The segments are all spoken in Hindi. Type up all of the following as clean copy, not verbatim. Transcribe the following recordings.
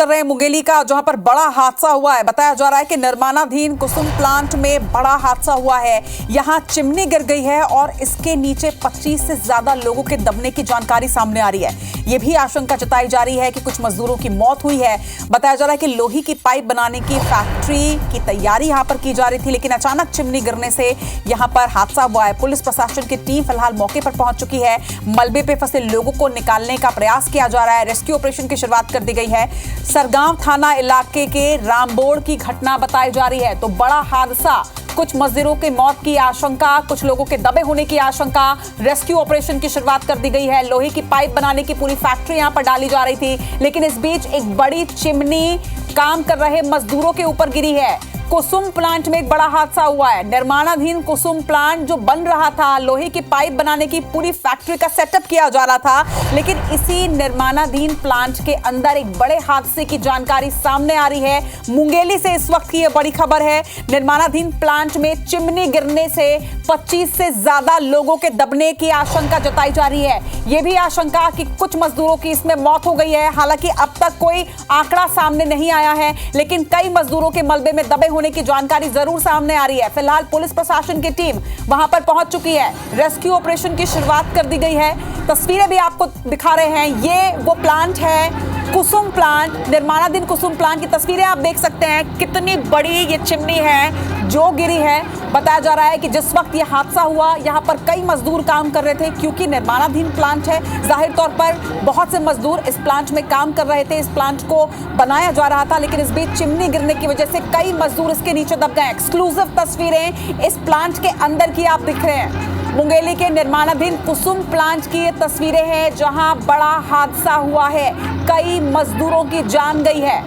कर रहे हैं मुंगेली का, जहां पर बड़ा हादसा हुआ है। बताया जा रहा है कि निर्माणाधीन कुसुम प्लांट में बड़ा हादसा हुआ है। यहां चिमनी गिर गई है और इसके नीचे 25 से ज्यादा लोगों के दबने की जानकारी सामने आ रही है। यह भी आशंका जताई जा रही है कि कुछ मजदूरों की मौत हुई है। बताया जा रहा है कि लोहे की पाइप बनाने की फैक्ट्री की तैयारी यहां पर की जा रही थी, लेकिन अचानक चिमनी गिरने से यहां पर हादसा हुआ है। पुलिस प्रशासन की टीम फिलहाल मौके पर पहुंच चुकी है। मलबे पे फंसे लोगों को निकालने का प्रयास किया जा रहा है। रेस्क्यू ऑपरेशन की शुरुआत कर दी गई है। सरगांव थाना इलाके के रामबोड़ की घटना बताई जा रही है। तो बड़ा हादसा, कुछ मजदूरों की मौत की आशंका, कुछ लोगों के दबे होने की आशंका। रेस्क्यू ऑपरेशन की शुरुआत कर दी गई है। लोहे की पाइप बनाने की पूरी फैक्ट्री यहां पर डाली जा रही थी, लेकिन इस बीच एक बड़ी चिमनी काम कर रहे मजदूरों के ऊपर गिरी है। कुसुम प्लांट में एक बड़ा हादसा हुआ है। निर्माणाधीन कुसुम प्लांट जो बन रहा था, लोहे की पाइप बनाने की पूरी फैक्ट्री का सेटअप किया जा रहा था, लेकिन इसी निर्माणाधीन प्लांट के अंदर एक बड़े हादसे की जानकारी सामने आ रही है। मुंगेली से इस वक्त की यह बड़ी खबर है। निर्माणाधीन प्लांट में चिमनी गिरने से 25 से ज्यादा लोगों के दबने की आशंका जताई जा रही है। यह भी आशंका कि कुछ मजदूरों की इसमें मौत हो गई है। हालांकि अब तक कोई आंकड़ा सामने नहीं आया है, लेकिन कई मजदूरों के मलबे में दबे होने की जानकारी जरूर सामने आ रही है। फिलहाल पुलिस प्रशासन की टीम वहां पर पहुंच चुकी है। रेस्क्यू ऑपरेशन की शुरुआत कर दी गई है। तस्वीरें भी आपको दिखा रहे हैं। ये वो प्लांट है, कुसुम प्लांट, निर्माणाधीन कुसुम प्लांट की तस्वीरें आप देख सकते हैं। कितनी बड़ी ये चिमनी है जो गिरी है। बताया जा रहा है कि जिस वक्त ये हादसा हुआ, यहाँ पर कई मजदूर काम कर रहे थे, क्योंकि निर्माणाधीन प्लांट है। जाहिर तौर पर बहुत से मजदूर इस प्लांट में काम कर रहे थे। इस प्लांट को बनाया जा रहा था, लेकिन इस बीच चिमनी गिरने की वजह से कई मजदूर इसके नीचे दब गए। एक्सक्लूसिव तस्वीरें इस प्लांट के अंदर की आप दिख रहे हैं। मुंगेली के निर्माणाधीन कुसुम प्लांट की ये तस्वीरें हैं, जहां बड़ा हादसा हुआ है। कई मजदूरों की जान गई है।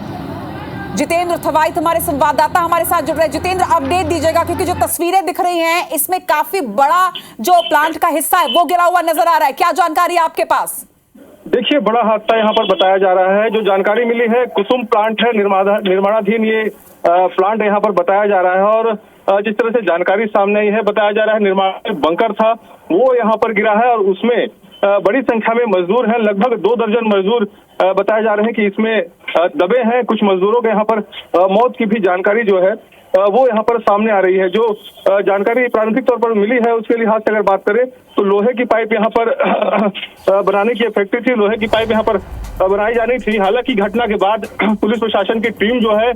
जितेंद्र थवाइत हमारे संवाददाता हमारे साथ जुड़ रहे हैं। जितेंद्र, अपडेट दीजिएगा, क्योंकि जो तस्वीरें दिख रही हैं इसमें काफी बड़ा जो प्लांट का हिस्सा है वो गिरा हुआ नजर आ रहा है। क्या जानकारी है आपके पास? देखिए, बड़ा हादसा यहाँ पर बताया जा रहा है। जो जानकारी मिली है, कुसुम प्लांट है, निर्माणाधीन ये प्लांट यहाँ पर बताया जा रहा है। और जिस तरह से जानकारी सामने आई है, बताया जा रहा है निर्माण बंकर था वो यहाँ पर गिरा है और उसमें बड़ी संख्या में मजदूर हैं। लगभग 2 दर्जन मजदूर बताया जा रहे हैं कि इसमें दबे हैं। कुछ मजदूरों के यहाँ पर मौत की भी जानकारी जो है वो यहाँ पर सामने आ रही है। जो जानकारी प्रारंभिक तौर पर मिली है उसके लिहाज से अगर बात करें तो लोहे की पाइप यहाँ पर बनाने की फैक्ट्री थी, लोहे की पाइप यहाँ पर बनाई जानी थी। हालांकि घटना के बाद पुलिस प्रशासन की टीम जो है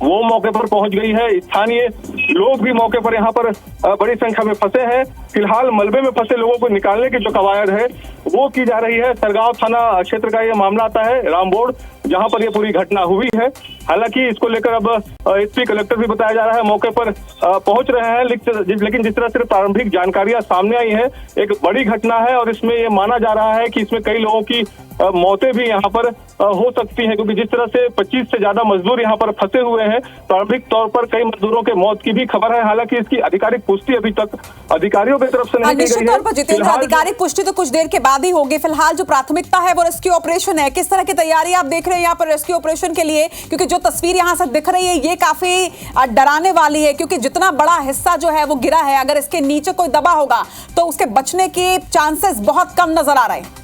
वो मौके पर पहुंच गई है। स्थानीय लोग भी मौके पर यहाँ पर बड़ी संख्या में फंसे हैं। फिलहाल मलबे में फंसे लोगों को निकालने की जो कवायद है वो की जा रही है। सरगांव थाना क्षेत्र का ये मामला आता है, रामबोड़, जहां पर ये पूरी घटना हुई है। हालांकि इसको लेकर अब एसपी कलेक्टर भी बताया जा रहा है मौके पर पहुंच रहे हैं, लेकिन जिस तरह से प्रारंभिक जानकारियां सामने आई है, एक बड़ी घटना है और इसमें ये माना जा रहा है कि इसमें कई लोगों की मौतें भी यहाँ पर हो सकती हैं, क्योंकि जिस तरह से 25 से ज्यादा मजदूर यहाँ पर फंसे हुए हैं। प्रारंभिक तौर पर कई मजदूरों के मौत की भी खबर है। हालांकि इसकी आधिकारिक पुष्टि अभी तक अधिकारियों की तरफ से नहीं की गई है। निश्चित तौर पर जितेंद्र, आधिकारिक पुष्टि तो कुछ देर के बाद ही होगी। फिलहाल जो प्राथमिकता है वो रेस्क्यू ऑपरेशन है। किस तरह की तैयारी आप देख रहे हैं यहाँ पर रेस्क्यू ऑपरेशन के लिए? क्योंकि जो तस्वीर यहाँ से दिख रही है ये काफी डराने वाली है, क्योंकि जितना बड़ा हिस्सा जो है वो गिरा है, अगर इसके नीचे कोई दबा होगा तो उसके बचने के चांसेस बहुत कम नजर आ रहे हैं।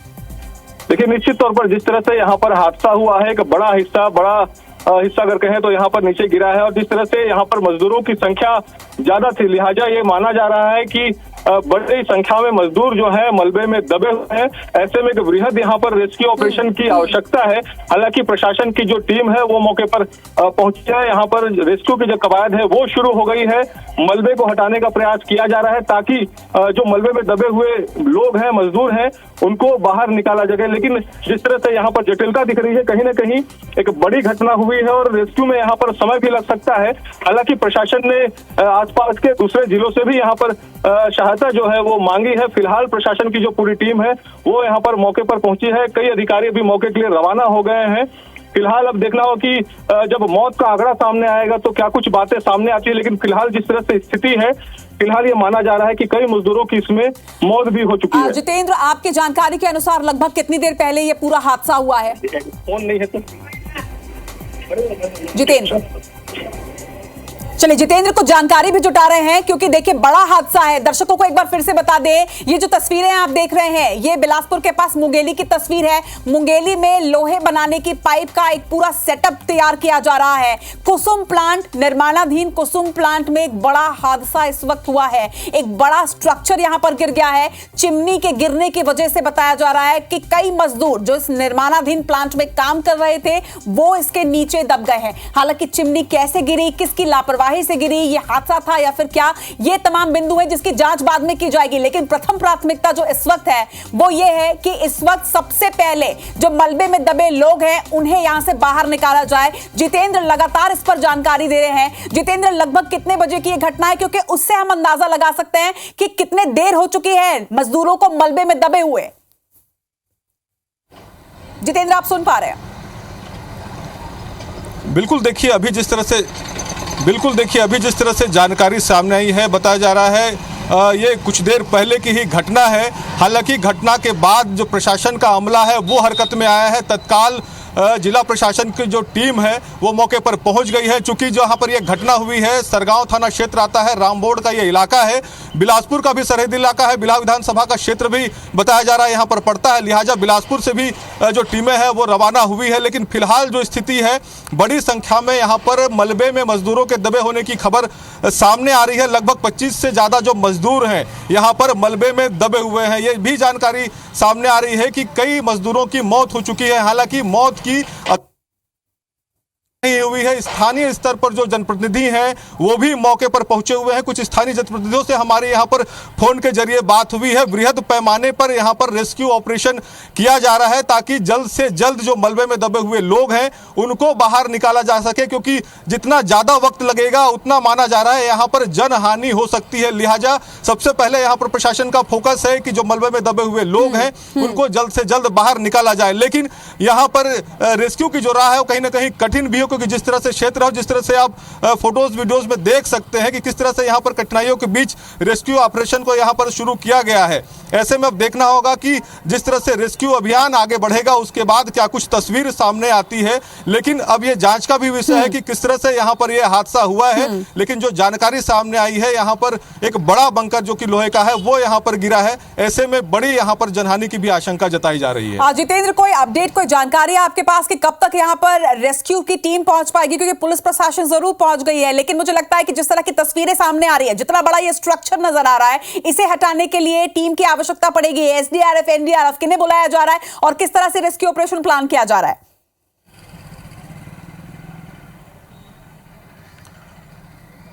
देखिए, निश्चित तौर पर जिस तरह से यहाँ पर हादसा हुआ है, एक बड़ा हिस्सा अगर कहें तो यहाँ पर नीचे गिरा है और जिस तरह से यहाँ पर मजदूरों की संख्या ज्यादा थी, लिहाजा ये माना जा रहा है कि बड़ी संख्या में मजदूर जो है मलबे में दबे हुए हैं। ऐसे में एक वृहद यहाँ पर रेस्क्यू ऑपरेशन की आवश्यकता है। हालांकि प्रशासन की जो टीम है वो मौके पर पहुंची है। यहाँ पर रेस्क्यू की जो कवायद है वो शुरू हो गई है। मलबे को हटाने का प्रयास किया जा रहा है ताकि जो मलबे में दबे हुए लोग हैं, मजदूर हैं, उनको बाहर निकाला जाए। लेकिन जिस तरह से यहाँ पर जटिलता दिख रही है, कहीं ना कहीं एक बड़ी घटना हुई है और रेस्क्यू में यहाँ पर समय भी लग सकता है। हालांकि प्रशासन ने आसपास के दूसरे जिलों से भी यहाँ पर सहायता जो है वो मांगी है। फिलहाल प्रशासन की जो पूरी टीम है वो यहाँ पर मौके पर पहुंची है। कई अधिकारी भी मौके के लिए रवाना हो गए हैं। फिलहाल अब देखना हो कि जब मौत का आंकड़ा सामने आएगा तो क्या कुछ बातें सामने आती है, लेकिन फिलहाल जिस तरह से स्थिति है, फिलहाल ये माना जा रहा है कि कई मजदूरों की इसमें मौत भी हो चुकी है। जितेंद्र, आपकी जानकारी के अनुसार लगभग कितनी देर पहले ये पूरा हादसा हुआ है? फोन नहीं है तो जितेंद्र, चलिए जितेंद्र को जानकारी भी जुटा रहे हैं क्योंकि देखिए बड़ा हादसा है। दर्शकों को एक बार फिर से बता दें, ये जो तस्वीरें आप देख रहे हैं ये बिलासपुर के पास मुंगेली की तस्वीर है। मुंगेली में लोहे बनाने की पाइप का एक पूरा सेटअप तैयार किया जा रहा है। कुसुम प्लांट, निर्माणाधीन कुसुम प्लांट में एक बड़ा हादसा इस वक्त हुआ है। एक बड़ा स्ट्रक्चर यहां पर गिर गया है। चिमनी के गिरने की वजह से बताया जा रहा है कि कई मजदूर जो इस निर्माणाधीन प्लांट में काम कर रहे थे वो इसके नीचे दब गए हैं। हालांकि चिमनी कैसे गिरी, किसकी लापरवाही से गिरी, ये हादसा था या फिर क्या, ये तमाम बिंदु हैं जिसकी जांच बाद में की जाएगी। लेकिन प्रथम प्राथमिकता जो इस वक्त है वो ये है कि इस वक्त सबसे पहले जो मलबे में दबे लोग हैं उन्हें यहां से बाहर निकाला जाए। जितेंद्र लगातार इस पर जानकारी दे रहे हैं। जितेंद्र, लगभग कितने बजे की यह घटना है, क्योंकि उससे हम अंदाजा लगा सकते हैं कि कितने देर हो चुकी है मजदूरों को मलबे में दबे हुए। जितेंद्र, आप सुन पा रहे हैं? बिल्कुल देखिए अभी जिस तरह से जानकारी सामने आई है, बताया जा रहा है ये कुछ देर पहले की ही घटना है। हालांकि घटना के बाद जो प्रशासन का अमला है वो हरकत में आया है। तत्काल जिला प्रशासन की जो टीम है वो मौके पर पहुंच गई है। चूंकि जहां पर यह घटना हुई है सरगांव थाना क्षेत्र आता है, रामबोड़ का ये इलाका है, बिलासपुर का भी सरहदी इलाका है, बिलाव विधानसभा का क्षेत्र भी बताया जा रहा है यहां पर पड़ता है। लिहाजा बिलासपुर से भी जो टीमें हैं वो रवाना हुई है। लेकिन फिलहाल जो स्थिति है, बड़ी संख्या में यहाँ पर मलबे में मजदूरों के दबे होने की खबर सामने आ रही है। लगभग 25 से ज़्यादा जो मजदूर हैं यहाँ पर मलबे में दबे हुए हैं। ये भी जानकारी सामने आ रही है कि कई मजदूरों की मौत हो चुकी है। हालांकि मौत की नहीं हुई है। स्थानीय स्तर पर जो जनप्रतिनिधि हैं वो भी मौके पर पहुंचे हुए हैं। कुछ स्थानीय जनप्रतिनिधियों से हमारे यहाँ पर फोन के जरिए बात हुई है। बृहद पैमाने पर यहाँ पर रेस्क्यू ऑपरेशन किया जा रहा है ताकि जल्द से जल्द जो मलबे में दबे हुए लोग हैं उनको बाहर निकाला जा सके, क्योंकि जितना ज्यादा वक्त लगेगा उतना माना जा रहा है यहाँ पर जनहानि हो सकती है। लिहाजा सबसे पहले यहाँ पर प्रशासन का फोकस है कि जो मलबे में दबे हुए लोग हैं उनको जल्द से जल्द बाहर निकाला जाए। लेकिन यहाँ पर रेस्क्यू की जो राह है वो कहीं ना कहीं कठिन भी हो, क्योंकि जिस तरह से क्षेत्र है, जिस तरह से आप फोटोज वीडियोस में देख सकते हैं कि किस तरह से यहाँ पर कठिनाइयों के बीच रेस्क्यू ऑपरेशन को यहाँ पर शुरू किया गया है। ऐसे में अब देखना होगा कि जिस तरह से रेस्क्यू अभियान आगे बढ़ेगा उसके बाद क्या कुछ तस्वीर सामने आती है। लेकिन अब ये जांच का भी विषय है कि किस तरह से यहाँ पर यह हादसा हुआ है। लेकिन जो जानकारी सामने आई है, यहाँ पर एक बड़ा बंकर जो कि लोहे का है वो यहाँ पर गिरा है। ऐसे में बड़ी यहाँ पर जनहानि की भी आशंका जताई जा रही है। जितेंद्र, कोई अपडेट, कोई जानकारी आपके पास कि कब तक यहाँ पर रेस्क्यू की टीम पहुंच पाएगी? क्योंकि पुलिस प्रशासन जरूर पहुंच गई है, लेकिन मुझे लगता है कि जिस तरह की तस्वीरें सामने आ रही है, जितना बड़ा ये स्ट्रक्चर नजर आ रहा है, इसे हटाने के लिए टीम की आवश्यकता पड़ेगी। एसडीआरएफ, एनडीआरएफ किन्हें बुलाया जा रहा है और किस तरह से रेस्क्यू ऑपरेशन प्लान किया जा रहा है?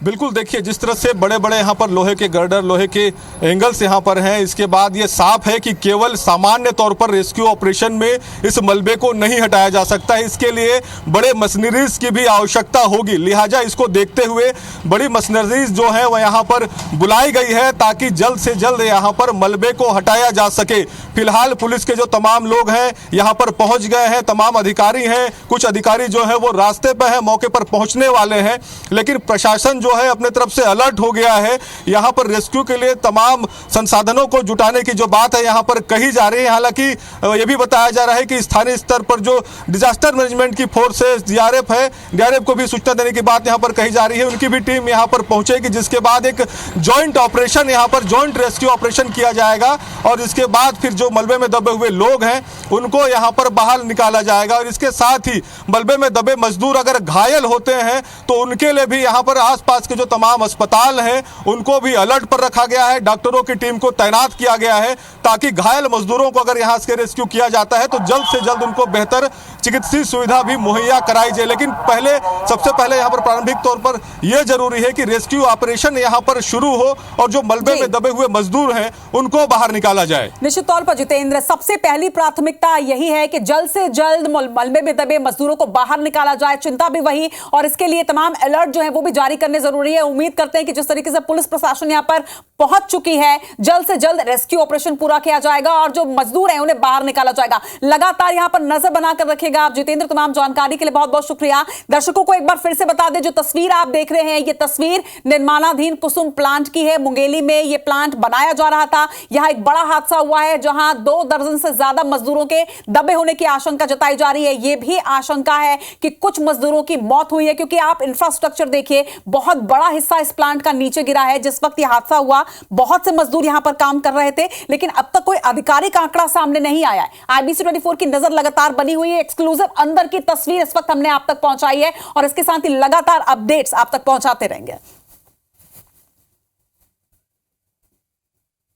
बिल्कुल देखिए जिस तरह से बड़े बड़े यहाँ पर लोहे के गर्डर, लोहे के एंगल्स यहाँ पर हैं, इसके बाद ये साफ है कि केवल सामान्य तौर पर रेस्क्यू ऑपरेशन में इस मलबे को नहीं हटाया जा सकता है। इसके लिए बड़े मशीनरीज की भी आवश्यकता होगी। लिहाजा इसको देखते हुए बड़ी मशीनरीज जो है वह यहाँ पर बुलाई गई है ताकि जल्द से जल्द यहाँ पर मलबे को हटाया जा सके। फिलहाल पुलिस के जो तमाम लोग हैं यहाँ पर पहुँच गए हैं, तमाम अधिकारी हैं, कुछ अधिकारी जो है वो रास्ते पर हैं, मौके पर पहुँचने वाले हैं। लेकिन प्रशासन जो है अपने तरफ से अलर्ट हो गया है। यहां पर रेस्क्यू के लिए तमाम संसाधनों को जुटाने की जो बात है यहां पर कही जा रही है। हालांकि यह भी बताया जा रहा है कि स्थानीय स्तर पर जो डिजास्टर मैनेजमेंट की फोर्स है, डीआरएफ है, डीआरएफ को भी सूचना देने की बात यहां पर कही जा रही है। उनकी भी टीम यहां पर पहुंचेगी, जिसके बाद एक जॉइंट ऑपरेशन यहां पर जॉइंट रेस्क्यू ऑपरेशन किया जाएगा और इसके बाद फिर जो मलबे में दबे हुए लोग हैं उनको यहां पर बाहर निकाला जाएगा। और इसके साथ ही मलबे में दबे मजदूर अगर घायल होते हैं तो उनके लिए भी यहां पर आसपास के जो तमाम अस्पताल हैं उनको भी अलर्ट पर रखा गया है। डॉक्टरों की टीम को तैनात किया गया है ताकि घायल मजदूरों को अगर यहां से रेस्क्यू किया जाता है तो जल्द से जल्द उनको बेहतर चिकित्सीय सुविधा भी मुहैया कराई जाए। लेकिन सबसे पहले यहां पर प्रारंभिक तौर पर यह जरूरी है कि रेस्क्यू ऑपरेशन यहां पर शुरू हो और जो मलबे में दबे हुए मजदूर हैं उनको बाहर निकाला जाए। निश्चित तौर पर जितेंद्र, सबसे पहली प्राथमिकता यही है कि जल्द से जल्द मलबे में दबे मजदूरों को बाहर निकाला जाए। चिंता भी वही, और इसके लिए तमाम अलर्ट जो है वो भी जारी करने जरूरी है। उम्मीद करते हैं कि जिस तरीके से पुलिस प्रशासन यहां पर पहुंच चुकी है, जल्द से जल्द रेस्क्यू ऑपरेशन पूरा किया जाएगा और जो मजदूर हैं उन्हें बाहर निकाला जाएगा। लगातार यहां पर नजर बनाकर रखिएगा। रखिएगा आप जितेंद्र। तमाम जानकारी के लिए बहुत बहुत शुक्रिया। दर्शकों को एक बार फिर से बता दें, जो तस्वीर आप देख रहे हैं ये तस्वीर निर्माणाधीन कुसुम प्लांट की है। मुंगेली में ये प्लांट बनाया जा रहा था। यहां एक बड़ा हादसा हुआ है जहां 2 दर्जन से ज्यादा मजदूरों के दबे होने की आशंका जताई जा रही है। यह भी आशंका है कि कुछ मजदूरों की मौत हुई है, क्योंकि आप इंफ्रास्ट्रक्चर देखिए, बहुत बड़ा हिस्सा इस प्लांट का नीचे गिरा है। जिस वक्त यह हादसा हुआ बहुत से मजदूर यहां पर काम कर रहे थे, लेकिन अब तक कोई आधिकारिक आंकड़ा सामने नहीं आया है। IBC 24 की नजर लगातार बनी हुई है। एक्सक्लूसिव अंदर की तस्वीर इस वक्त हमने आप तक पहुंचाई है और इसके साथ ही लगातार अपडेट्स आप तक पहुंचाते रहेंगे।